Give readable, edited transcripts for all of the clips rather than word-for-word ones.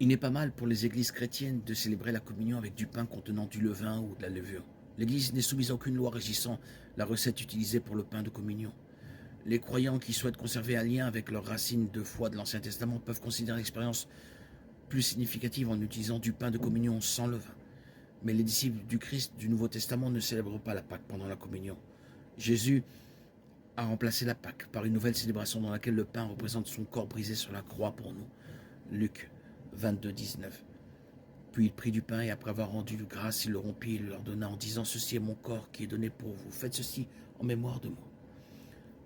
Il n'est pas mal pour les églises chrétiennes de célébrer la communion avec du pain contenant du levain ou de la levure. L'église n'est soumise à aucune loi régissant la recette utilisée pour le pain de communion. Les croyants qui souhaitent conserver un lien avec leurs racines de foi de l'Ancien Testament peuvent considérer l'expérience plus significative en utilisant du pain de communion sans levain. Mais les disciples du Christ du Nouveau Testament ne célèbrent pas la Pâque pendant la communion. Jésus a remplacé la Pâque par une nouvelle célébration dans laquelle le pain représente son corps brisé sur la croix pour nous. Luc 22, 19. Puis il prit du pain et après avoir rendu grâce, il le rompit et le leur donna en disant « Ceci est mon corps qui est donné pour vous. Faites ceci en mémoire de moi. »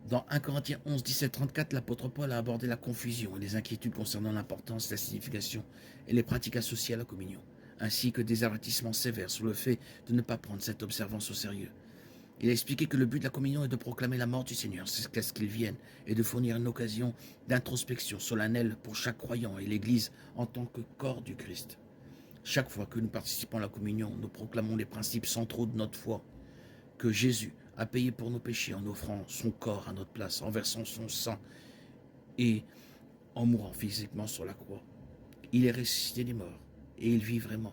Dans 1 Corinthiens 11, 17, 34, l'apôtre Paul a abordé la confusion et les inquiétudes concernant l'importance, la signification et les pratiques associées à la communion, ainsi que des avertissements sévères sur le fait de ne pas prendre cette observance au sérieux. Il a expliqué que le but de la communion est de proclamer la mort du Seigneur, c'est ce qu'il vienne, et de fournir une occasion d'introspection solennelle pour chaque croyant et l'Église en tant que corps du Christ. Chaque fois que nous participons à la communion, nous proclamons les principes centraux de notre foi, que Jésus a payé pour nos péchés en offrant son corps à notre place, en versant son sang et en mourant physiquement sur la croix. Il est ressuscité des morts et il vit vraiment.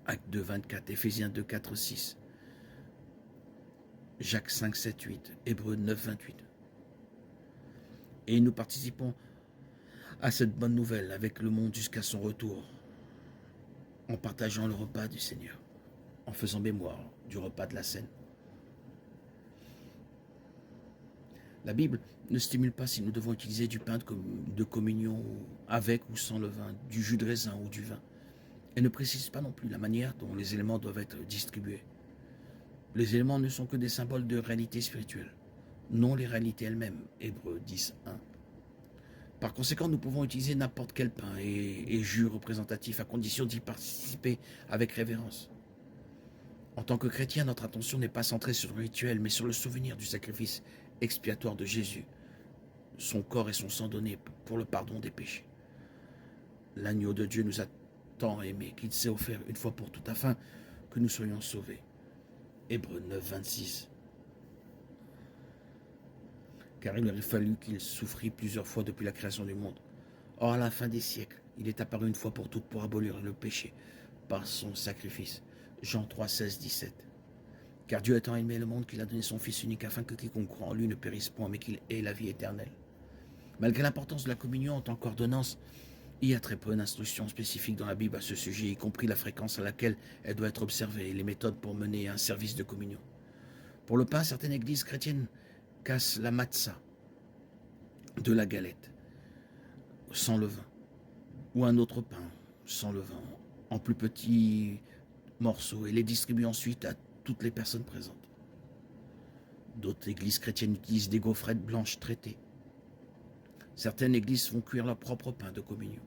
Actes 2, 24, Éphésiens 2, 4, 6, Jacques 5, 7, 8, Hébreux 9, 28. Et nous participons à cette bonne nouvelle avec le monde jusqu'à son retour, en partageant le repas du Seigneur, en faisant mémoire du repas de la Cène. La Bible ne stimule pas si nous devons utiliser du pain de communion avec ou sans levain, du jus de raisin ou du vin. Elle ne précise pas non plus la manière dont les éléments doivent être distribués. Les éléments ne sont que des symboles de réalité spirituelle, non les réalités elles-mêmes. Hébreux 10, 1. Par conséquent, nous pouvons utiliser n'importe quel pain et jus représentatif à condition d'y participer avec révérence. En tant que chrétien, notre attention n'est pas centrée sur le rituel, mais sur le souvenir du sacrifice expiatoire de Jésus, son corps et son sang donnés pour le pardon des péchés. L'agneau de Dieu nous a tant aimés qu'il s'est offert une fois pour toutes afin que nous soyons sauvés. Hébreux 9, 26. Car il aurait fallu qu'il souffrit plusieurs fois depuis la création du monde. Or, à la fin des siècles, il est apparu une fois pour toutes pour abolir le péché par son sacrifice. Jean 3, 16, 17. Car Dieu a tant aimé le monde qu'il a donné son Fils unique afin que quiconque croit en lui ne périsse point, mais qu'il ait la vie éternelle. Malgré l'importance de la communion en tant qu'ordonnance, il y a très peu d'instructions spécifiques dans la Bible à ce sujet, y compris la fréquence à laquelle elle doit être observée et les méthodes pour mener un service de communion. Pour le pain, certaines églises chrétiennes cassent la matzah, de la galette, sans levain, ou un autre pain sans levain, en plus petits morceaux, et les distribuent ensuite à toutes les personnes présentes. D'autres églises chrétiennes utilisent des gaufrettes blanches traitées. Certaines églises font cuire leur propre pain de communion.